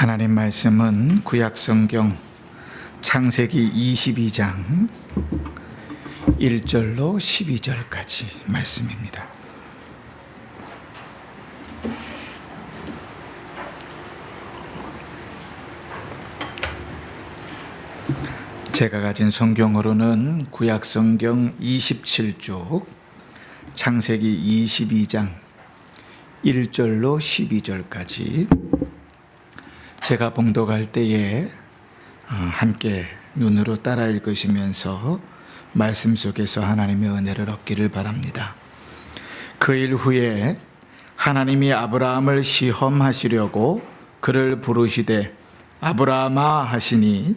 하나님 말씀은 구약성경 창세기 22장 1절로 12절까지 말씀입니다. 제가 가진 성경으로는 구약성경 27쪽 창세기 22장 1절로 12절까지 제가 봉독할 때에 함께 눈으로 따라 읽으시면서 말씀 속에서 하나님의 은혜를 얻기를 바랍니다. 그 일 후에 하나님이 아브라함을 시험하시려고 그를 부르시되 아브라함아 하시니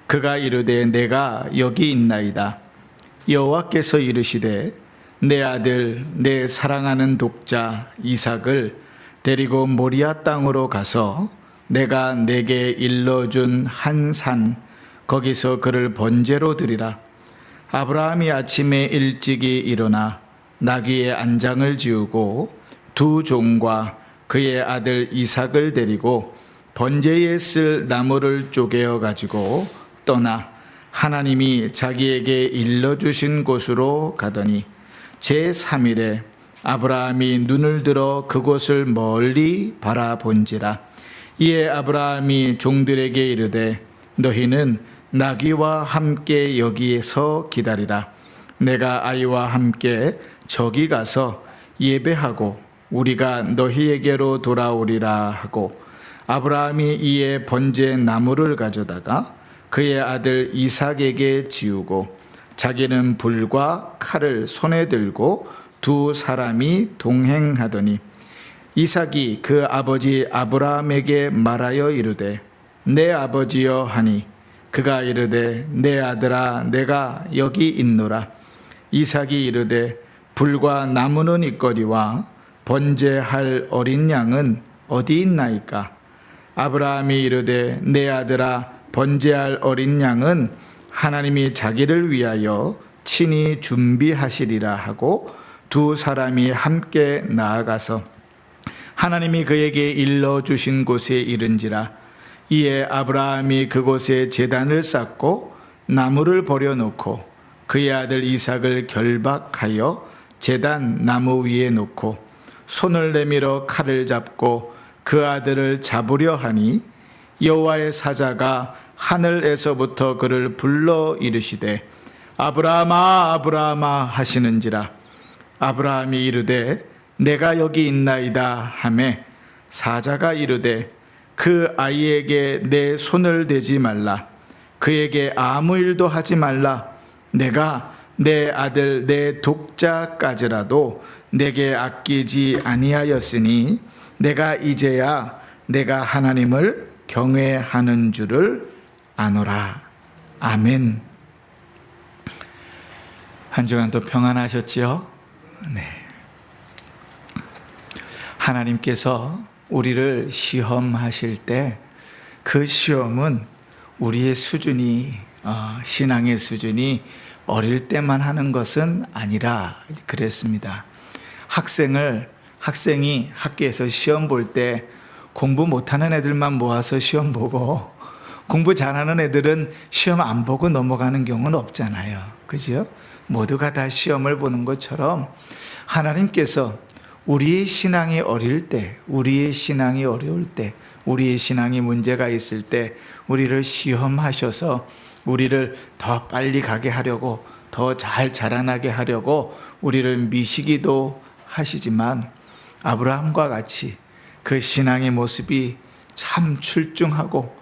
그가 이르되 내가 여기 있나이다. 여호와께서 이르시되 내 아들 내 사랑하는 독자 이삭을 데리고 모리아 땅으로 가서 내가 내게 일러준 한 산 거기서 그를 번제로 드리라. 아브라함이 아침에 일찍이 일어나 나귀의 안장을 지우고 두 종과 그의 아들 이삭을 데리고 번제에 쓸 나무를 쪼개어 가지고 떠나 하나님이 자기에게 일러주신 곳으로 가더니 제3일에 아브라함이 눈을 들어 그곳을 멀리 바라본지라. 이에 아브라함이 종들에게 이르되 너희는 나귀와 함께 여기에서 기다리라. 내가 아이와 함께 저기 가서 예배하고 우리가 너희에게로 돌아오리라 하고 아브라함이 이에 번제 나무를 가져다가 그의 아들 이삭에게 지우고 자기는 불과 칼을 손에 들고 두 사람이 동행하더니 이삭이 그 아버지 아브라함에게 말하여 이르되 내 아버지여 하니 그가 이르되 내 아들아 내가 여기 있노라. 이삭이 이르되 불과 나무는 있거니와 번제할 어린 양은 어디 있나이까. 아브라함이 이르되 내 아들아 번제할 어린 양은 하나님이 자기를 위하여 친히 준비하시리라 하고 두 사람이 함께 나아가서 하나님이 그에게 일러주신 곳에 이른지라. 이에 아브라함이 그곳에 제단을 쌓고 나무를 버려놓고 그의 아들 이삭을 결박하여 제단 나무 위에 놓고 손을 내밀어 칼을 잡고 그 아들을 잡으려 하니 여호와의 사자가 하늘에서부터 그를 불러 이르시되 아브라함아 아브라함아 하시는지라. 아브라함이 이르되 내가 여기 있나이다 하매 사자가 이르되 그 아이에게 내 손을 대지 말라. 그에게 아무 일도 하지 말라. 내가 내 아들 내 독자까지라도 내게 아끼지 아니하였으니 내가 이제야 내가 하나님을 경외하는 줄을 아노라. 아멘. 한 주간도 평안하셨지요? 네. 하나님께서 우리를 시험하실 때 그 시험은 우리의 수준이 신앙의 수준이 어릴 때만 하는 것은 아니라 그랬습니다. 학생이 학교에서 시험 볼 때 공부 못하는 애들만 모아서 시험 보고 공부 잘하는 애들은 시험 안 보고 넘어가는 경우는 없잖아요. 그죠? 모두가 다 시험을 보는 것처럼 하나님께서 우리의 신앙이 어릴 때, 우리의 신앙이 어려울 때, 우리의 신앙이 문제가 있을 때 우리를 시험하셔서 우리를 더 빨리 가게 하려고, 더 잘 자라나게 하려고 우리를 미시기도 하시지만 아브라함과 같이 그 신앙의 모습이 참 출중하고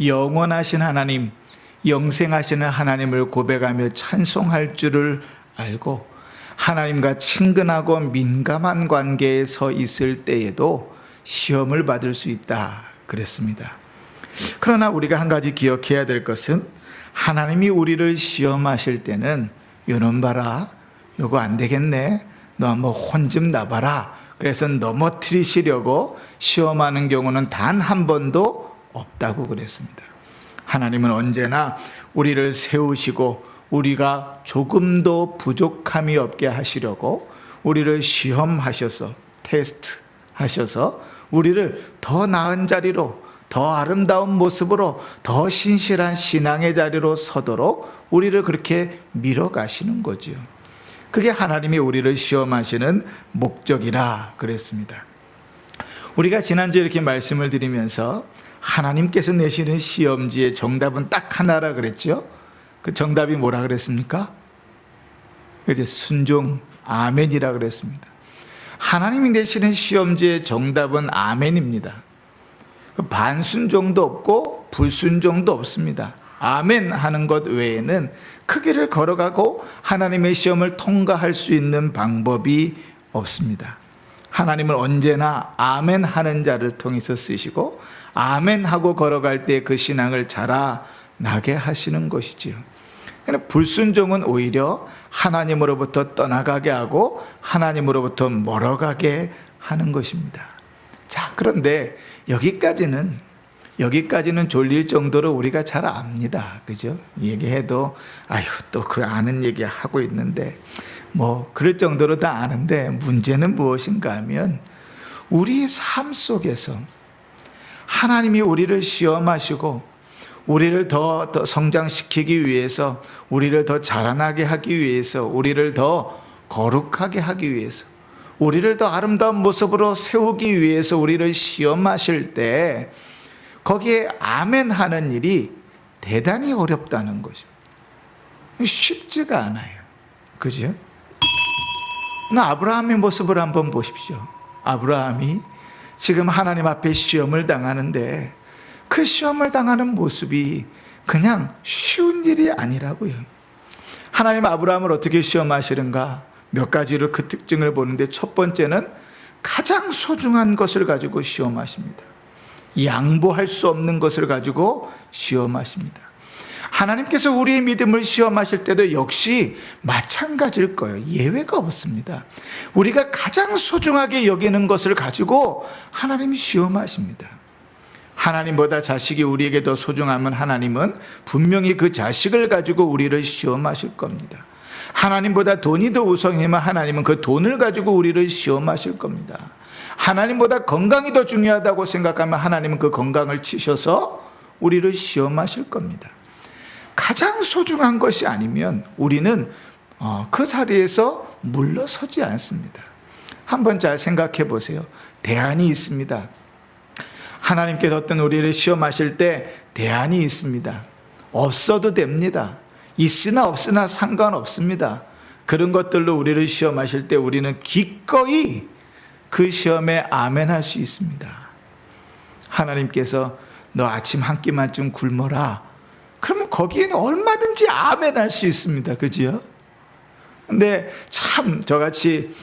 영원하신 하나님, 영생하시는 하나님을 고백하며 찬송할 줄을 알고 하나님과 친근하고 민감한 관계에 서 있을 때에도 시험을 받을 수 있다 그랬습니다. 그러나 우리가 한 가지 기억해야 될 것은 하나님이 우리를 시험하실 때는 요놈 봐라, 요거 안 되겠네, 너 한번 혼 좀 나봐라, 그래서 넘어뜨리시려고 시험하는 경우는 단 한 번도 없다고 그랬습니다. 하나님은 언제나 우리를 세우시고 우리가 조금도 부족함이 없게 하시려고 우리를 시험하셔서 테스트 하셔서 우리를 더 나은 자리로 더 아름다운 모습으로 더 신실한 신앙의 자리로 서도록 우리를 그렇게 밀어가시는 거죠. 그게 하나님이 우리를 시험하시는 목적이라 그랬습니다. 우리가 지난주에 이렇게 말씀을 드리면서 하나님께서 내시는 시험지의 정답은 딱 하나라 그랬죠. 그 정답이 뭐라 그랬습니까? 이제 순종, 아멘이라 그랬습니다. 하나님이 내시는 시험지의 정답은 아멘입니다. 반순종도 없고 불순종도 없습니다. 아멘 하는 것 외에는 그 길을 걸어가고 하나님의 시험을 통과할 수 있는 방법이 없습니다. 하나님은 언제나 아멘 하는 자를 통해서 쓰시고 아멘 하고 걸어갈 때 그 신앙을 자라나게 하시는 것이지요. 불순종은 오히려 하나님으로부터 떠나가게 하고 하나님으로부터 멀어가게 하는 것입니다. 자, 그런데 여기까지는 졸릴 정도로 우리가 잘 압니다. 그죠? 얘기해도 아유 또 그 아는 얘기 하고 있는데 뭐 그럴 정도로 다 아는데, 문제는 무엇인가 하면 우리 삶 속에서 하나님이 우리를 시험하시고 우리를 더 성장시키기 위해서, 우리를 더 자라나게 하기 위해서, 우리를 더 거룩하게 하기 위해서, 우리를 더 아름다운 모습으로 세우기 위해서 우리를 시험하실 때 거기에 아멘 하는 일이 대단히 어렵다는 것입니다. 쉽지가 않아요. 그죠? 아브라함의 모습을 한번 보십시오. 아브라함이 지금 하나님 앞에 시험을 당하는데 그 시험을 당하는 모습이 그냥 쉬운 일이 아니라고요. 하나님 아브라함을 어떻게 시험하시는가? 몇 가지로 그 특징을 보는데, 첫 번째는 가장 소중한 것을 가지고 시험하십니다. 양보할 수 없는 것을 가지고 시험하십니다. 하나님께서 우리의 믿음을 시험하실 때도 역시 마찬가지일 거예요. 예외가 없습니다. 우리가 가장 소중하게 여기는 것을 가지고 하나님이 시험하십니다. 하나님보다 자식이 우리에게 더 소중하면 하나님은 분명히 그 자식을 가지고 우리를 시험하실 겁니다. 하나님보다 돈이 더 우선이면 하나님은 그 돈을 가지고 우리를 시험하실 겁니다. 하나님보다 건강이 더 중요하다고 생각하면 하나님은 그 건강을 치셔서 우리를 시험하실 겁니다. 가장 소중한 것이 아니면 우리는 그 자리에서 물러서지 않습니다. 한번 잘 생각해 보세요. 대안이 있습니다. 하나님께서 어떤 우리를 시험하실 때 대안이 있습니다. 없어도 됩니다. 있으나 없으나 상관없습니다. 그런 것들로 우리를 시험하실 때 우리는 기꺼이 그 시험에 아멘할 수 있습니다. 하나님께서 너 아침 한 끼만 좀 굶어라. 그러면 거기에는 얼마든지 아멘할 수 있습니다. 그지요? 근데 참 저같이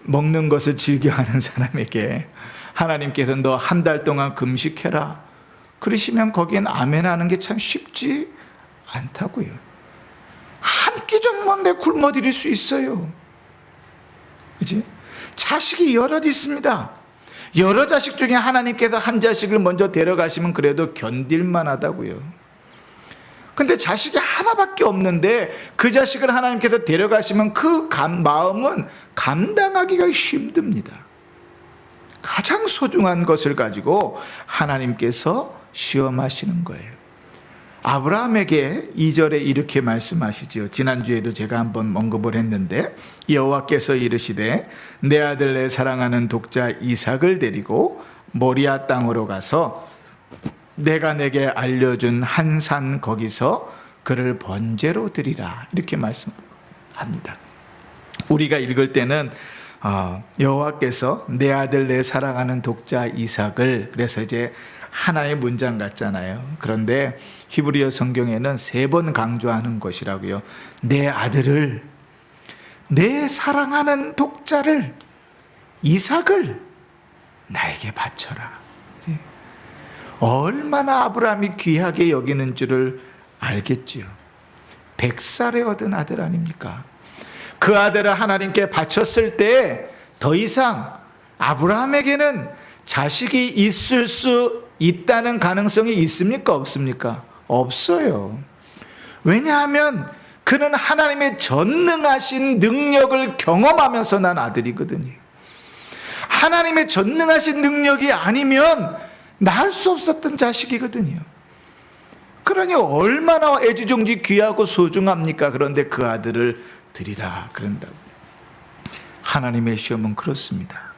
먹는 것을 즐겨하는 사람에게 하나님께서 너 한 달 동안 금식해라 그러시면 거기엔 아멘하는 게 참 쉽지 않다고요. 한 끼 정도만 내 굶어 드릴 수 있어요. 그치? 자식이 여럿 있습니다. 여러 자식 중에 하나님께서 한 자식을 먼저 데려가시면 그래도 견딜만 하다고요. 근데 자식이 하나밖에 없는데 그 자식을 하나님께서 데려가시면 그 마음은 감당하기가 힘듭니다. 가장 소중한 것을 가지고 하나님께서 시험하시는 거예요. 아브라함에게 2절에 이렇게 말씀하시죠. 지난주에도 제가 한번 언급을 했는데, 여호와께서 이르시되 내 아들 내 사랑하는 독자 이삭을 데리고 모리아 땅으로 가서 내가 내게 알려준 한 산 거기서 그를 번제로 드리라, 이렇게 말씀합니다. 우리가 읽을 때는 여호와께서 내 아들 내 사랑하는 독자 이삭을, 그래서 이제 하나의 문장 같잖아요. 그런데 히브리어 성경에는 3번 강조하는 것이라고요. 내 아들을, 내 사랑하는 독자를, 이삭을 나에게 바쳐라. 얼마나 아브라함이 귀하게 여기는 줄을 알겠지요. 100살에 얻은 아들 아닙니까? 그 아들을 하나님께 바쳤을 때 더 이상 아브라함에게는 자식이 있을 수 있다는 가능성이 있습니까? 없습니까? 없어요. 왜냐하면 그는 하나님의 전능하신 능력을 경험하면서 난 아들이거든요. 하나님의 전능하신 능력이 아니면 낳을 수 없었던 자식이거든요. 그러니 얼마나 애지중지 귀하고 소중합니까? 그런데 그 아들을 드리라 그런다고. 하나님의 시험은 그렇습니다.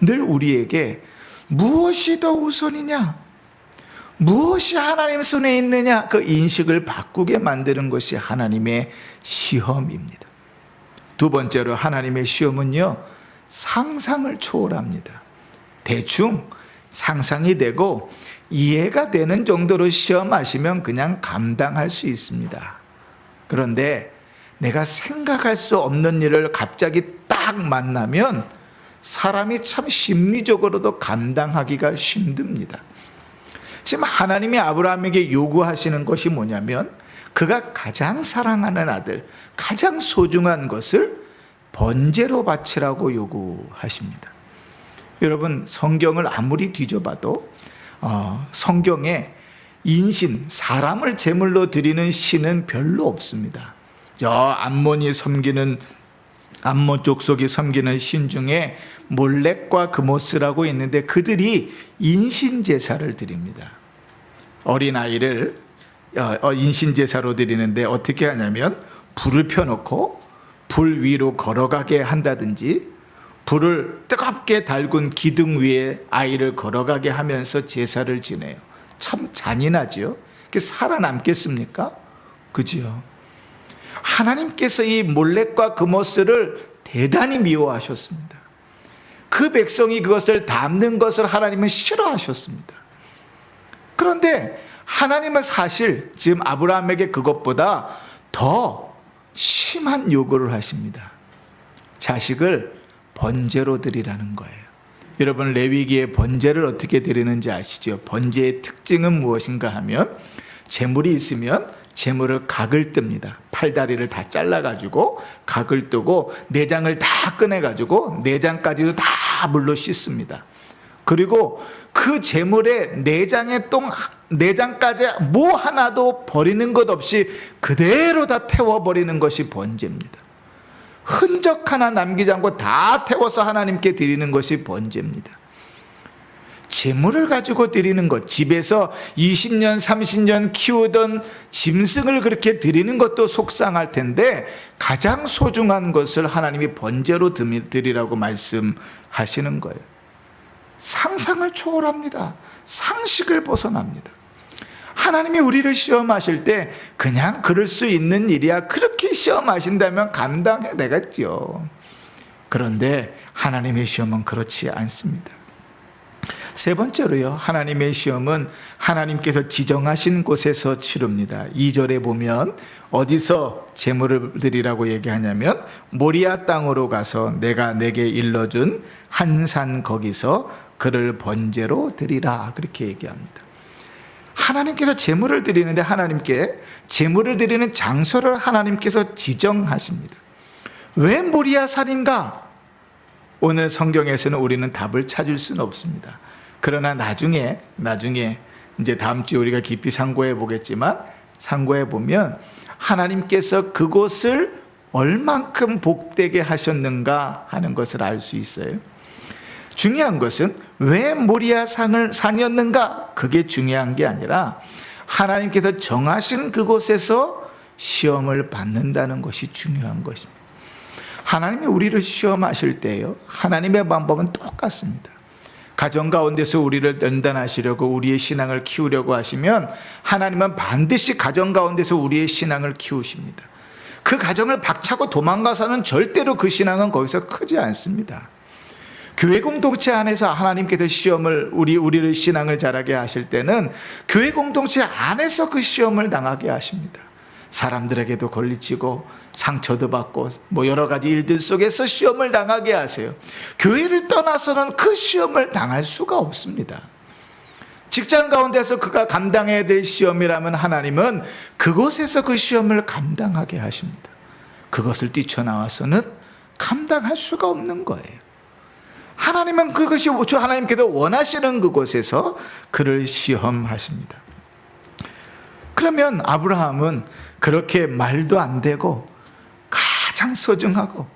늘 우리에게 무엇이 더 우선이냐, 무엇이 하나님 손에 있느냐, 그 인식을 바꾸게 만드는 것이 하나님의 시험입니다. 두 번째로 하나님의 시험은요, 상상을 초월합니다. 대충 상상이 되고 이해가 되는 정도로 시험하시면 그냥 감당할 수 있습니다. 그런데 내가 생각할 수 없는 일을 갑자기 딱 만나면 사람이 참 심리적으로도 감당하기가 힘듭니다. 지금 하나님이 아브라함에게 요구하시는 것이 뭐냐면 그가 가장 사랑하는 아들, 가장 소중한 것을 번제로 바치라고 요구하십니다. 여러분, 성경을 아무리 뒤져봐도 성경에 인신, 사람을 제물로 드리는 신은 별로 없습니다. 저 암몬이 섬기는, 암몬 족속이 섬기는 신 중에 몰렉과 그모스라고 있는데 그들이 인신 제사를 드립니다. 어린아이를 인신 제사로 드리는데 어떻게 하냐면 불을 펴놓고 불 위로 걸어가게 한다든지, 불을 뜨겁게 달군 기둥 위에 아이를 걸어가게 하면서 제사를 지내요. 참 잔인하지요. 그게 살아남겠습니까? 그지요. 하나님께서 이 몰렉과 그모스를 대단히 미워하셨습니다. 그 백성이 그것을 담는 것을 하나님은 싫어하셨습니다. 그런데 하나님은 사실 지금 아브라함에게 그것보다 더 심한 요구를 하십니다. 자식을 번제로 드리라는 거예요. 여러분, 레위기의 번제를 어떻게 드리는지 아시죠? 번제의 특징은 무엇인가 하면 제물이 있으면 제물을 각을 뜹니다. 팔다리를 다 잘라가지고 각을 뜨고 내장을 다 꺼내가지고 내장까지도 다 물로 씻습니다. 그리고 그 제물의 내장까지 뭐 하나도 버리는 것 없이 그대로 다 태워버리는 것이 번제입니다. 흔적 하나 남기지 않고 다 태워서 하나님께 드리는 것이 번제입니다. 제물을 가지고 드리는 것, 집에서 20년, 30년 키우던 짐승을 그렇게 드리는 것도 속상할 텐데 가장 소중한 것을 하나님이 번제로 드리라고 말씀하시는 거예요. 상상을 초월합니다. 상식을 벗어납니다. 하나님이 우리를 시험하실 때 그냥 그럴 수 있는 일이야, 그렇게 시험하신다면 감당해 내겠죠. 그런데 하나님의 시험은 그렇지 않습니다. 세 번째로요, 하나님의 시험은 하나님께서 지정하신 곳에서 치릅니다. 2절에 보면 어디서 제물을 드리라고 얘기하냐면 모리아 땅으로 가서 내가 내게 일러준 한 산 거기서 그를 번제로 드리라, 그렇게 얘기합니다. 하나님께서 제물을 드리는데 하나님께 제물을 드리는 장소를 하나님께서 지정하십니다. 왜 모리아 산인가? 오늘 성경에서는 우리는 답을 찾을 수는 없습니다. 그러나 나중에 이제 다음 주에 우리가 깊이 상고해 보겠지만, 상고해 보면 하나님께서 그곳을 얼만큼 복되게 하셨는가 하는 것을 알 수 있어요. 중요한 것은 왜 모리아 산이었는가? 그게 중요한 게 아니라 하나님께서 정하신 그곳에서 시험을 받는다는 것이 중요한 것입니다. 하나님이 우리를 시험하실 때요, 하나님의 방법은 똑같습니다. 가정 가운데서 우리를 연단하시려고, 우리의 신앙을 키우려고 하시면 하나님은 반드시 가정 가운데서 우리의 신앙을 키우십니다. 그 가정을 박차고 도망가서는 절대로 그 신앙은 거기서 크지 않습니다. 교회 공동체 안에서 하나님께서 시험을 우리를 신앙을 자라게 하실 때는 교회 공동체 안에서 그 시험을 당하게 하십니다. 사람들에게도 걸리치고 상처도 받고 뭐 여러 가지 일들 속에서 시험을 당하게 하세요. 교회를 떠나서는 그 시험을 당할 수가 없습니다. 직장 가운데서 그가 감당해야 될 시험이라면 하나님은 그곳에서 그 시험을 감당하게 하십니다. 그것을 뛰쳐나와서는 감당할 수가 없는 거예요. 하나님은 그것이 하나님께서 원하시는 그곳에서 그를 시험하십니다. 그러면 아브라함은 그렇게 말도 안 되고 가장 소중하고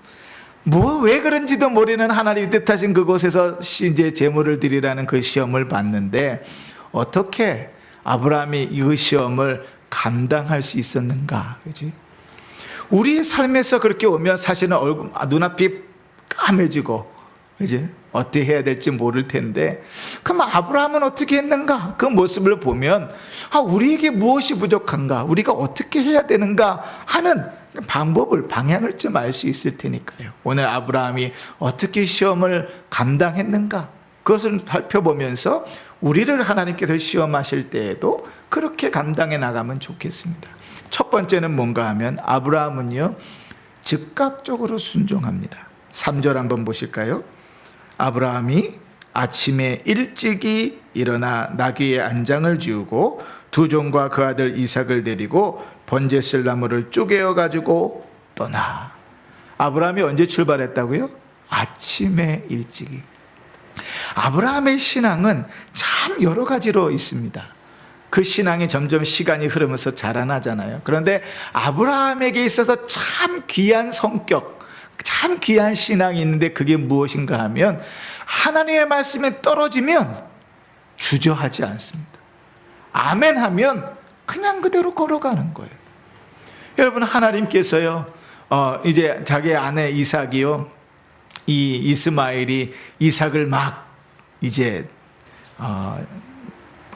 왜 그런지도 모르는 하나님이 뜻하신 그곳에서 이제 제물을 드리라는 그 시험을 받는데 어떻게 아브라함이 이 시험을 감당할 수 있었는가, 그지? 우리의 삶에서 그렇게 오면 사실은 눈앞이 까매지고, 그지? 어떻게 해야 될지 모를 텐데, 그럼 아브라함은 어떻게 했는가? 그 모습을 보면, 우리에게 무엇이 부족한가? 우리가 어떻게 해야 되는가? 하는 방법을, 방향을 좀 알 수 있을 테니까요. 오늘 아브라함이 어떻게 시험을 감당했는가? 그것을 살펴보면서 우리를 하나님께서 시험하실 때에도 그렇게 감당해 나가면 좋겠습니다. 첫 번째는 뭔가 하면 아브라함은요, 즉각적으로 순종합니다. 3절 한번 보실까요? 아브라함이 아침에 일찍이 일어나 나귀의 안장을 지우고 두 종과 그 아들 이삭을 데리고 번제쓸 나무를 쪼개어 가지고 떠나. 아브라함이 언제 출발했다고요? 아침에 일찍이. 아브라함의 신앙은 참 여러 가지로 있습니다. 그 신앙이 점점 시간이 흐르면서 자라나잖아요. 그런데 아브라함에게 있어서 참 귀한 성격, 참 귀한 신앙이 있는데 그게 무엇인가 하면 하나님의 말씀에 떨어지면 주저하지 않습니다. 아멘 하면 그냥 그대로 걸어가는 거예요. 여러분, 하나님께서요, 이제 자기 아내 이삭이요, 이 이스마엘이 이삭을 막 이제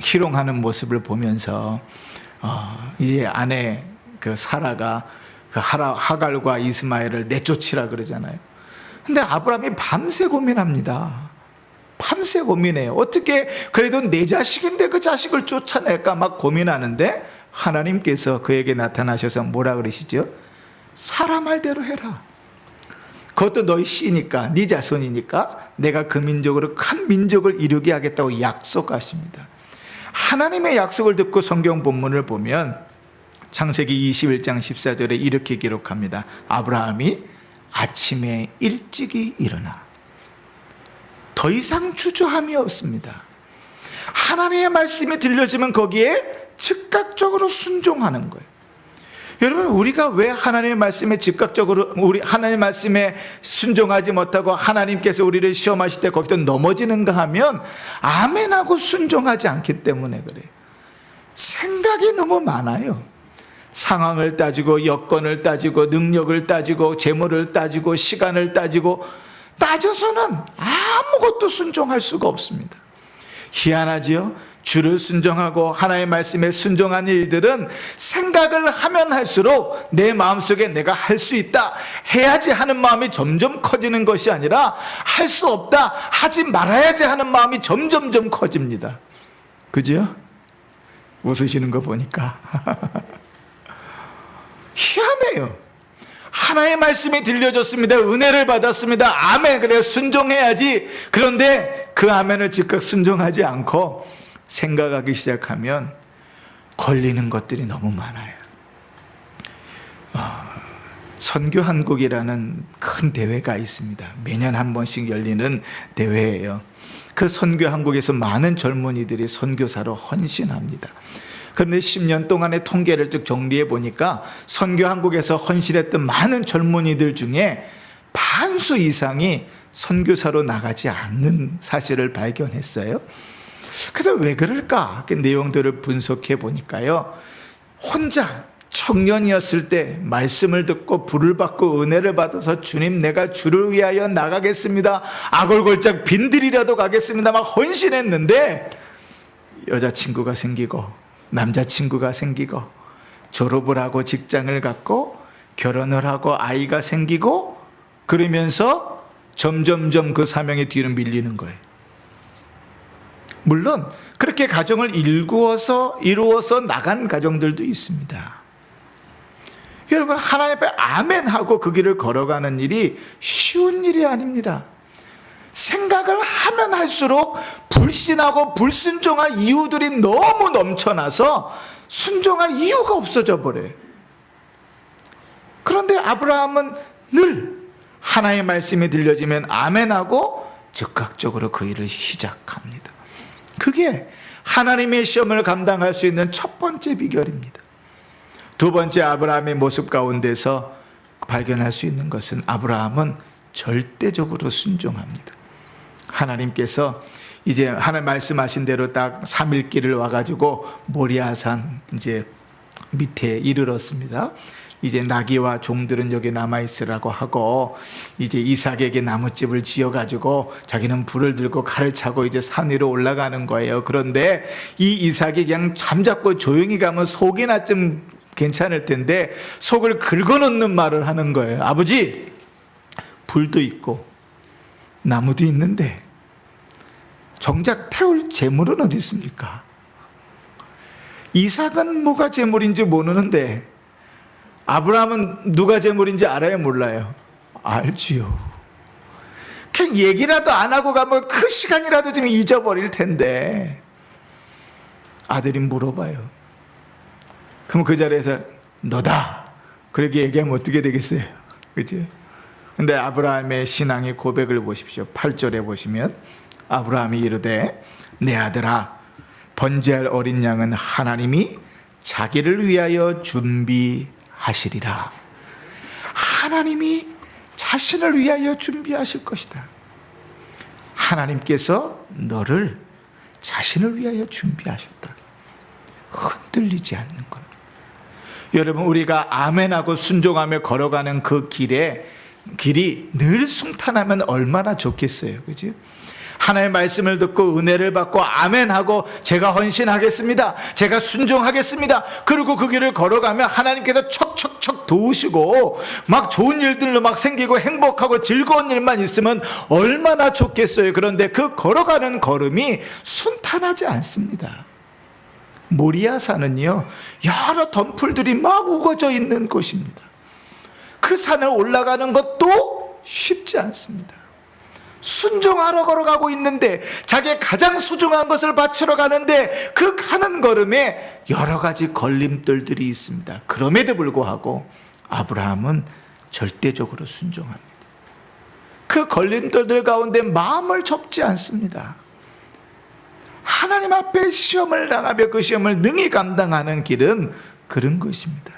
희롱하는 모습을 보면서 이제 아내 그 사라가 그 하갈과 이스마엘을 내쫓으라 그러잖아요. 근데 아브라함이 밤새 고민합니다. 밤새 고민해요. 어떻게 그래도 내 자식인데 그 자식을 쫓아낼까 막 고민하는데 하나님께서 그에게 나타나셔서 뭐라 그러시죠? 사라 말대로 해라. 그것도 너희 씨니까, 네 자손이니까 내가 그 민족으로 큰 민족을 이루게 하겠다고 약속하십니다. 하나님의 약속을 듣고 성경 본문을 보면 창세기 21장 14절에 이렇게 기록합니다. 아브라함이 아침에 일찍이 일어나. 더 이상 주저함이 없습니다. 하나님의 말씀이 들려지면 거기에 즉각적으로 순종하는 거예요. 여러분, 우리가 왜 하나님의 말씀에 즉각적으로, 우리 하나님의 말씀에 순종하지 못하고 하나님께서 우리를 시험하실 때 거기서 넘어지는가 하면 아멘하고 순종하지 않기 때문에 그래요. 생각이 너무 많아요. 상황을 따지고 여건을 따지고 능력을 따지고 재물을 따지고 시간을 따져서는 아무것도 순종할 수가 없습니다. 희한하지요? 주를 순종하고 하나님의 말씀에 순종한 일들은 생각을 하면 할수록 내 마음속에 내가 할 수 있다, 해야지 하는 마음이 점점 커지는 것이 아니라 할 수 없다, 하지 말아야지 하는 마음이 점점점 커집니다. 그죠? 웃으시는 거 보니까 희한해요. 하나의 말씀이 들려줬습니다. 은혜를 받았습니다. 아멘. 그래, 순종해야지. 그런데 그 아멘을 즉각 순종하지 않고 생각하기 시작하면 걸리는 것들이 너무 많아요. 선교한국이라는 큰 대회가 있습니다. 매년 한 번씩 열리는 대회예요. 그 선교한국에서 많은 젊은이들이 선교사로 헌신합니다. 그런데 10년 동안의 통계를 쭉 정리해 보니까 선교한국에서 헌신했던 많은 젊은이들 중에 반수 이상이 선교사로 나가지 않는 사실을 발견했어요. 그래서 왜 그럴까? 그 내용들을 분석해 보니까요, 혼자 청년이었을 때 말씀을 듣고 불을 받고 은혜를 받아서 주님, 내가 주를 위하여 나가겠습니다, 아골골짝 빈들이라도 가겠습니다 막 헌신했는데 여자친구가 생기고 남자친구가 생기고 졸업을 하고 직장을 갖고 결혼을 하고 아이가 생기고 그러면서 점점점 그 사명의 뒤로 밀리는 거예요. 물론 그렇게 가정을 이루어서 나간 가정들도 있습니다. 여러분, 하나님 앞에 아멘하고 그 길을 걸어가는 일이 쉬운 일이 아닙니다. 생각을 하면 할수록 불신하고 불순종할 이유들이 너무 넘쳐나서 순종할 이유가 없어져 버려요. 그런데 아브라함은 늘 하나의 말씀이 들려지면 아멘하고 즉각적으로 그 일을 시작합니다. 그게 하나님의 시험을 감당할 수 있는 첫 번째 비결입니다. 두 번째, 아브라함의 모습 가운데서 발견할 수 있는 것은 아브라함은 절대적으로 순종합니다. 하나님께서 이제 하나님 말씀하신 대로 딱 3일길을 와가지고 모리아산 이제 밑에 이르렀습니다. 이제 나귀와 종들은 여기 남아있으라고 하고, 이제 이삭에게 나뭇집을 지어가지고 자기는 불을 들고 칼을 차고 이제 산 위로 올라가는 거예요. 그런데 이 이삭이 그냥 잠자고 조용히 가면 속이나 좀 괜찮을 텐데 속을 긁어놓는 말을 하는 거예요. 아버지, 불도 있고 나무도 있는데 정작 태울 재물은 어디 있습니까? 이삭은 뭐가 재물인지 모르는데 아브라함은 누가 재물인지 알아요, 몰라요? 알지요. 그냥 얘기라도 안 하고 가면 그 시간이라도 좀 잊어버릴 텐데 아들이 물어봐요. 그럼 그 자리에서 너다 그렇게 얘기하면 어떻게 되겠어요? 그치? 근데 아브라함의 신앙의 고백을 보십시오. 8절에 보시면 아브라함이 이르되 내 아들아, 번제할 어린 양은 하나님이 자기를 위하여 준비하시리라. 하나님이 자신을 위하여 준비하실 것이다. 하나님께서 너를 자신을 위하여 준비하셨다. 흔들리지 않는 겁니다. 여러분, 우리가 아멘하고 순종하며 걸어가는 그 길이 늘 순탄하면 얼마나 좋겠어요. 그죠? 하나님의 말씀을 듣고 은혜를 받고 아멘하고 제가 헌신하겠습니다, 제가 순종하겠습니다, 그리고 그 길을 걸어가면 하나님께서 척척척 도우시고 막 좋은 일들로 막 생기고 행복하고 즐거운 일만 있으면 얼마나 좋겠어요. 그런데 그 걸어가는 걸음이 순탄하지 않습니다. 모리아산은요, 여러 덤불들이 막 우거져 있는 곳입니다. 그 산을 올라가는 것도 쉽지 않습니다. 순종하러 걸어가고 있는데, 자기의 가장 소중한 것을 바치러 가는데 그 가는 걸음에 여러 가지 걸림돌들이 있습니다. 그럼에도 불구하고 아브라함은 절대적으로 순종합니다. 그 걸림돌들 가운데 마음을 접지 않습니다. 하나님 앞에 시험을 당하며 그 시험을 능히 감당하는 길은 그런 것입니다.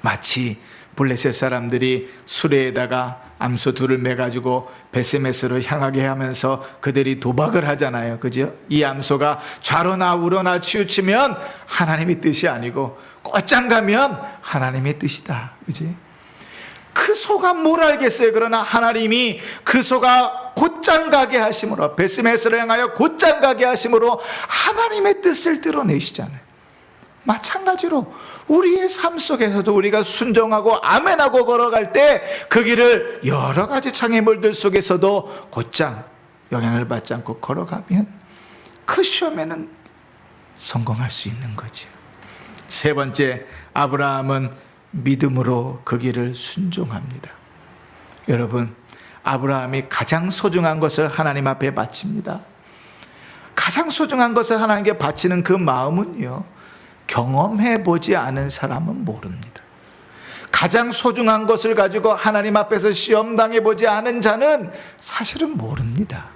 마치 블레셋 사람들이 수레에다가 암소 둘을 매가지고 베세메스로 향하게 하면서 그들이 도박을 하잖아요. 그죠? 이 암소가 좌로나 우로나 치우치면 하나님의 뜻이 아니고 곧장 가면 하나님의 뜻이다. 그지? 그 소가 뭘 알겠어요? 그러나 하나님이 그 소가 곧장 가게 하심으로, 베스메스를 향하여 곧장 가게 하심으로 하나님의 뜻을 드러내시잖아요. 마찬가지로 우리의 삶 속에서도 우리가 순종하고 아멘하고 걸어갈 때 그 길을 여러 가지 장애물들 속에서도 곧장 영향을 받지 않고 걸어가면 그 시험에는 성공할 수 있는 거죠. 세 번째, 아브라함은 믿음으로 그 길을 순종합니다. 여러분, 아브라함이 가장 소중한 것을 하나님 앞에 바칩니다. 가장 소중한 것을 하나님께 바치는 그 마음은요, 경험해 보지 않은 사람은 모릅니다. 가장 소중한 것을 가지고 하나님 앞에서 시험당해 보지 않은 자는 사실은 모릅니다.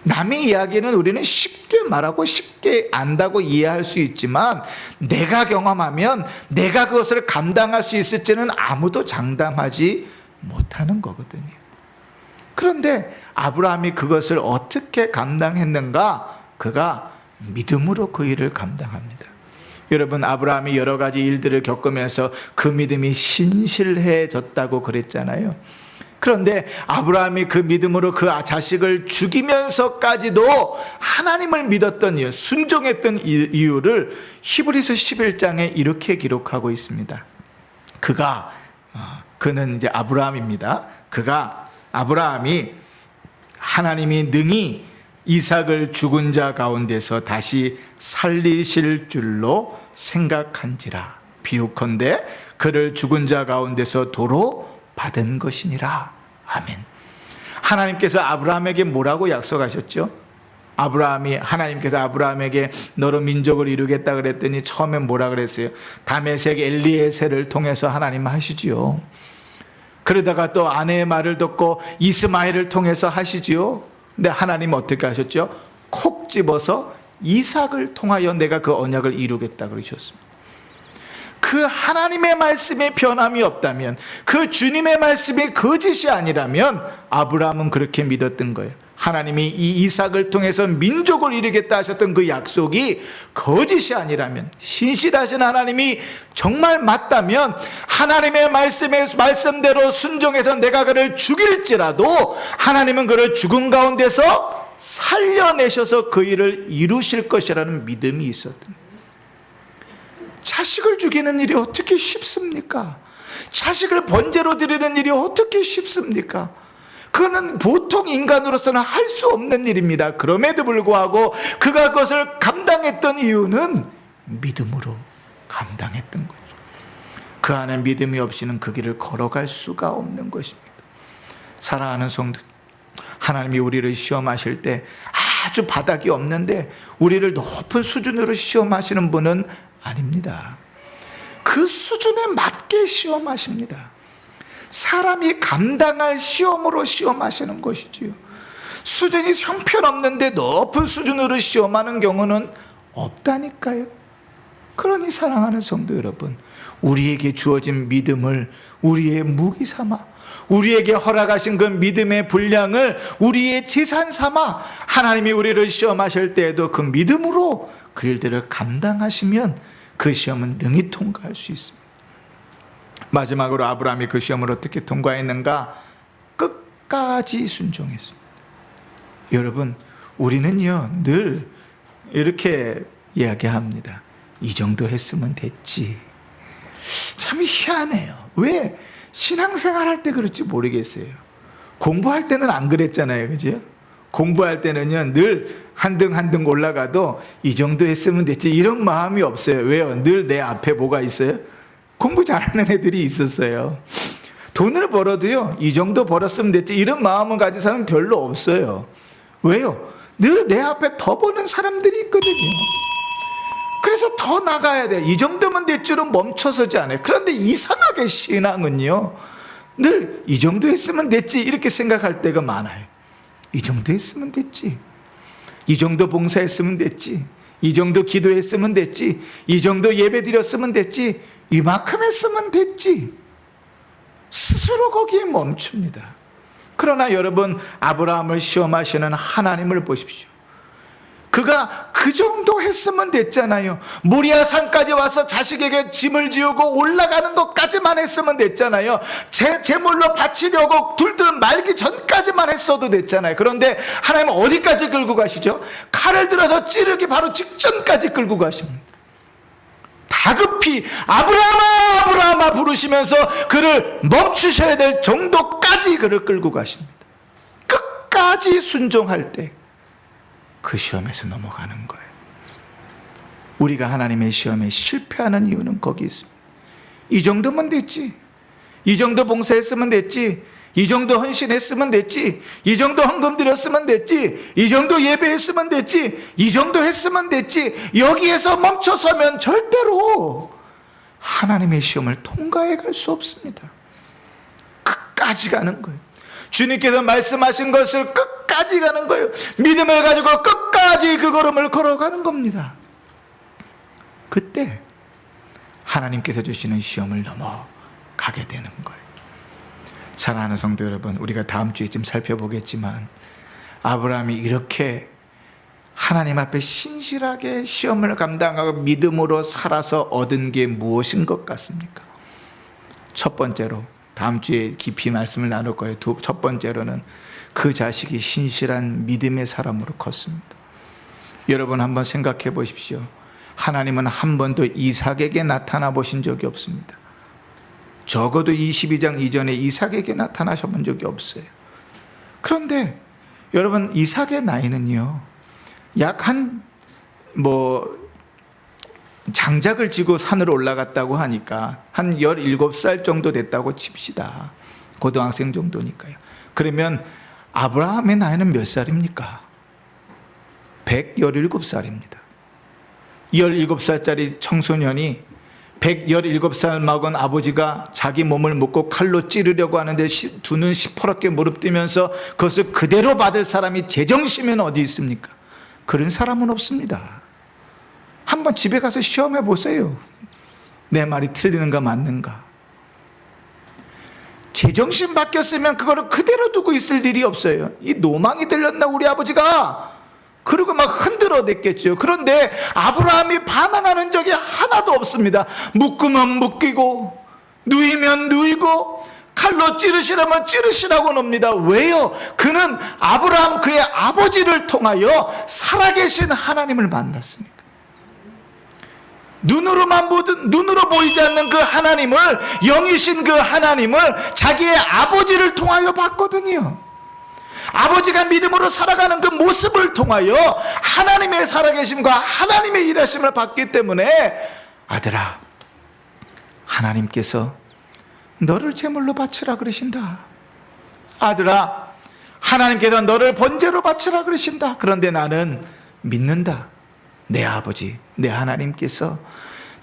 남의 이야기는 우리는 쉽게 말하고 쉽게 안다고 이해할 수 있지만 내가 경험하면 내가 그것을 감당할 수 있을지는 아무도 장담하지 못하는 거거든요. 그런데 아브라함이 그것을 어떻게 감당했는가? 그가 믿음으로 그 일을 감당합니다. 여러분, 아브라함이 여러 가지 일들을 겪으면서 그 믿음이 신실해졌다고 그랬잖아요. 그런데 아브라함이 그 믿음으로 그 자식을 죽이면서까지도 하나님을 믿었던 이유, 순종했던 이유를 히브리서 11장에 이렇게 기록하고 있습니다. 그는 이제 아브라함입니다. 아브라함이 하나님이 능히 이삭을 죽은 자 가운데서 다시 살리실 줄로 생각한지라. 비유컨대 그를 죽은 자 가운데서 도로 받은 것이니라. 아멘. 하나님께서 아브라함에게 뭐라고 약속하셨죠? 하나님께서 아브라함에게 너로 민족을 이루겠다 그랬더니 처음에 뭐라 그랬어요? 다메섹 엘리에셀을 통해서 하나님 하시지요. 그러다가 또 아내의 말을 듣고 이스마엘을 통해서 하시지요. 근데 하나님 어떻게 하셨죠? 콕 집어서 이삭을 통하여 내가 그 언약을 이루겠다 그러셨습니다. 그 하나님의 말씀에 변함이 없다면, 그 주님의 말씀이 거짓이 아니라면 아브라함은 그렇게 믿었던 거예요. 하나님이 이 이삭을 통해서 민족을 이루겠다 하셨던 그 약속이 거짓이 아니라면, 신실하신 하나님이 정말 맞다면 하나님의 말씀대로 순종해서 내가 그를 죽일지라도 하나님은 그를 죽음 가운데서 살려내셔서 그 일을 이루실 것이라는 믿음이 있었던 거예요. 자식을 죽이는 일이 어떻게 쉽습니까? 자식을 번제로 드리는 일이 어떻게 쉽습니까? 그거는 보통 인간으로서는 할 수 없는 일입니다. 그럼에도 불구하고 그가 그것을 감당했던 이유는 믿음으로 감당했던 거죠. 그 안에 믿음이 없이는 그 길을 걸어갈 수가 없는 것입니다. 사랑하는 성도, 하나님이 우리를 시험하실 때 아주 바닥이 없는데 우리를 높은 수준으로 시험하시는 분은 아닙니다. 그 수준에 맞게 시험하십니다. 사람이 감당할 시험으로 시험하시는 것이지요. 수준이 형편없는데 높은 수준으로 시험하는 경우는 없다니까요. 그러니 사랑하는 성도 여러분, 우리에게 주어진 믿음을 우리의 무기 삼아, 우리에게 허락하신 그 믿음의 분량을 우리의 재산 삼아 하나님이 우리를 시험하실 때에도 그 믿음으로 그 일들을 감당하시면 그 시험은 능히 통과할 수 있습니다. 마지막으로 아브라함이 그 시험을 어떻게 통과했는가? 끝까지 순종했습니다. 여러분, 우리는요 늘 이렇게 이야기합니다. 이 정도 했으면 됐지. 참 희한해요. 왜? 신앙생활 할 때 그럴지 모르겠어요. 공부할 때는 안 그랬잖아요, 그죠? 공부할 때는요 늘 한 등 한 등 올라가도 이 정도 했으면 됐지 이런 마음이 없어요. 왜요? 늘 내 앞에 뭐가 있어요? 공부 잘하는 애들이 있었어요. 돈을 벌어도요 이 정도 벌었으면 됐지 이런 마음을 가진 사람은 별로 없어요. 왜요? 늘 내 앞에 더 버는 사람들이 있거든요. 그래서 더 나가야 돼. 이 정도면 됐지로 멈춰서지 않아요. 그런데 이상하게 신앙은요 늘 이 정도 했으면 됐지 이렇게 생각할 때가 많아요. 이 정도 했으면 됐지, 이 정도 봉사했으면 됐지, 이 정도 기도했으면 됐지, 이 정도 예배 드렸으면 됐지, 이만큼 했으면 됐지. 스스로 거기에 멈춥니다. 그러나 여러분, 아브라함을 시험하시는 하나님을 보십시오. 그가 그 정도 했으면 됐잖아요. 모리아 산까지 와서 자식에게 짐을 지우고 올라가는 것까지만 했으면 됐잖아요. 제물로 바치려고 둘둘 말기 전까지만 했어도 됐잖아요. 그런데 하나님은 어디까지 끌고 가시죠? 칼을 들어서 찌르기 바로 직전까지 끌고 가십니다. 다급히 아브라함아 아브라함아 부르시면서 그를 멈추셔야 될 정도까지 그를 끌고 가십니다. 끝까지 순종할 때 그 시험에서 넘어가는 거예요. 우리가 하나님의 시험에 실패하는 이유는 거기 있습니다. 이 정도면 됐지, 이 정도 봉사했으면 됐지, 이 정도 헌신했으면 됐지, 이 정도 헌금 드렸으면 됐지, 이 정도 예배했으면 됐지, 이 정도 했으면 됐지. 여기에서 멈춰서면 절대로 하나님의 시험을 통과해 갈 수 없습니다. 끝까지 가는 거예요. 주님께서 말씀하신 것을 끝까지 가는 거예요. 믿음을 가지고 끝까지 그 걸음을 걸어가는 겁니다. 그때 하나님께서 주시는 시험을 넘어가게 되는 거예요. 사랑하는 성도 여러분, 우리가 다음 주에 좀 살펴보겠지만 아브라함이 이렇게 하나님 앞에 신실하게 시험을 감당하고 믿음으로 살아서 얻은 게 무엇인 것 같습니까? 첫 번째로, 다음 주에 깊이 말씀을 나눌 거예요. 첫 번째로는 그 자식이 신실한 믿음의 사람으로 컸습니다. 여러분 한번 생각해 보십시오. 하나님은 한 번도 이삭에게 나타나 보신 적이 없습니다. 적어도 22장 이전에 이삭에게 나타나셔 본 적이 없어요. 그런데 여러분, 이삭의 나이는요 약 장작을 지고 산으로 올라갔다고 하니까 한 17살 정도 됐다고 칩시다. 고등학생 정도니까요. 그러면 아브라함의 나이는 몇 살입니까? 117살입니다. 17살짜리 청소년이 117살 먹은 아버지가 자기 몸을 묶고 칼로 찌르려고 하는데 두 눈 시퍼렇게 무릎 뜨면서 그것을 그대로 받을 사람이 제정신은 어디 있습니까? 그런 사람은 없습니다. 한번 집에 가서 시험해 보세요. 내 말이 틀리는가 맞는가? 제정신 바뀌었으면 그거를 그대로 두고 있을 일이 없어요. 이 노망이 들렸나 우리 아버지가? 그리고 막 흔들어댔겠죠. 그런데 아브라함이 반항하는 적이 하나도 없습니다. 묶으면 묶이고 누이면 누이고 칼로 찌르시라면 찌르시라고 놉니다. 왜요? 그는 아브라함 그의 아버지를 통하여 살아계신 하나님을 만났으니까. 눈으로만 보든 눈으로 보이지 않는 그 하나님을, 영이신 그 하나님을 자기의 아버지를 통하여 봤거든요. 아버지가 믿음으로 살아가는 그 모습을 통하여 하나님의 살아계심과 하나님의 일하심을 봤기 때문에 아들아, 하나님께서 너를 제물로 바치라 그러신다. 아들아, 하나님께서 너를 번제로 바치라 그러신다. 그런데 나는 믿는다. 내 아버지, 내 하나님께서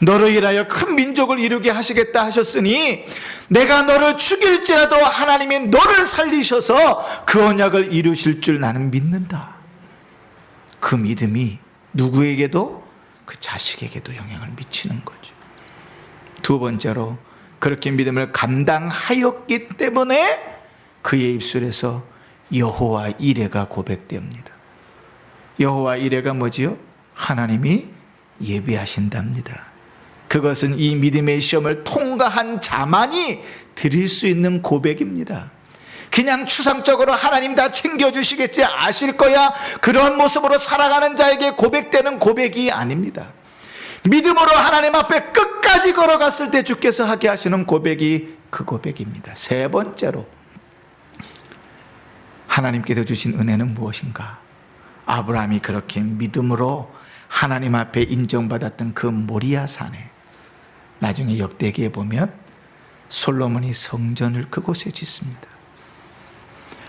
너로 인하여 큰 민족을 이루게 하시겠다 하셨으니 내가 너를 죽일지라도 하나님이 너를 살리셔서 그 언약을 이루실 줄 나는 믿는다. 그 믿음이 누구에게도, 그 자식에게도 영향을 미치는 거죠. 두 번째로, 그렇게 믿음을 감당하였기 때문에 그의 입술에서 여호와 이레가 고백됩니다. 여호와 이레가 뭐지요? 하나님이 예비하신답니다. 그것은 이 믿음의 시험을 통과한 자만이 드릴 수 있는 고백입니다. 그냥 추상적으로 하나님 다 챙겨주시겠지, 아실 거야, 그런 모습으로 살아가는 자에게 고백되는 고백이 아닙니다. 믿음으로 하나님 앞에 끝까지 걸어갔을 때 주께서 하게 하시는 고백이 그 고백입니다. 세 번째로, 하나님께서 주신 은혜는 무엇인가? 아브라함이 그렇게 믿음으로 하나님 앞에 인정받았던 그 모리아 산에, 나중에 역대기에 보면 솔로몬이 성전을 그곳에 짓습니다.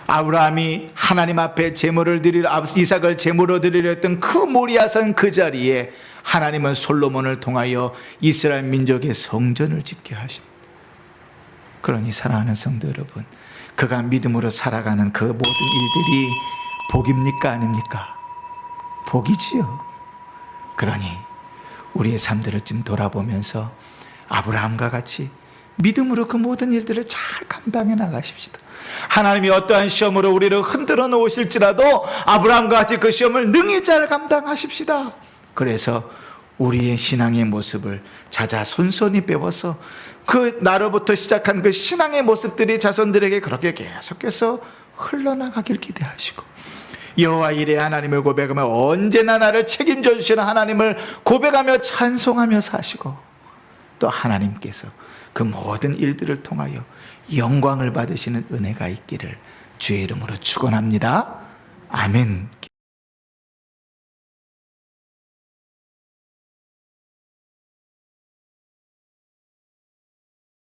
아브라함이 하나님 앞에 제물을 드리려, 이삭을 제물로 드리려 했던 그 모리아산 그 자리에 하나님은 솔로몬을 통하여 이스라엘 민족의 성전을 짓게 하십니다. 그러니 사랑하는 성도 여러분, 그가 믿음으로 살아가는 그 모든 일들이 복입니까 아닙니까? 복이지요. 그러니 우리의 삶들을 좀 돌아보면서 아브라함과 같이 믿음으로 그 모든 일들을 잘 감당해 나가십시다. 하나님이 어떠한 시험으로 우리를 흔들어 놓으실지라도 아브라함과 같이 그 시험을 능히 잘 감당하십시다. 그래서 우리의 신앙의 모습을 자자손손이 배워서 그 나로부터 시작한 그 신앙의 모습들이 자손들에게 그렇게 계속해서 흘러나가길 기대하시고, 여호와 이레 하나님을 고백하며 언제나 나를 책임져 주시는 하나님을 고백하며 찬송하며 사시고, 또 하나님께서 그 모든 일들을 통하여 영광을 받으시는 은혜가 있기를 주의 이름으로 축원합니다. 아멘.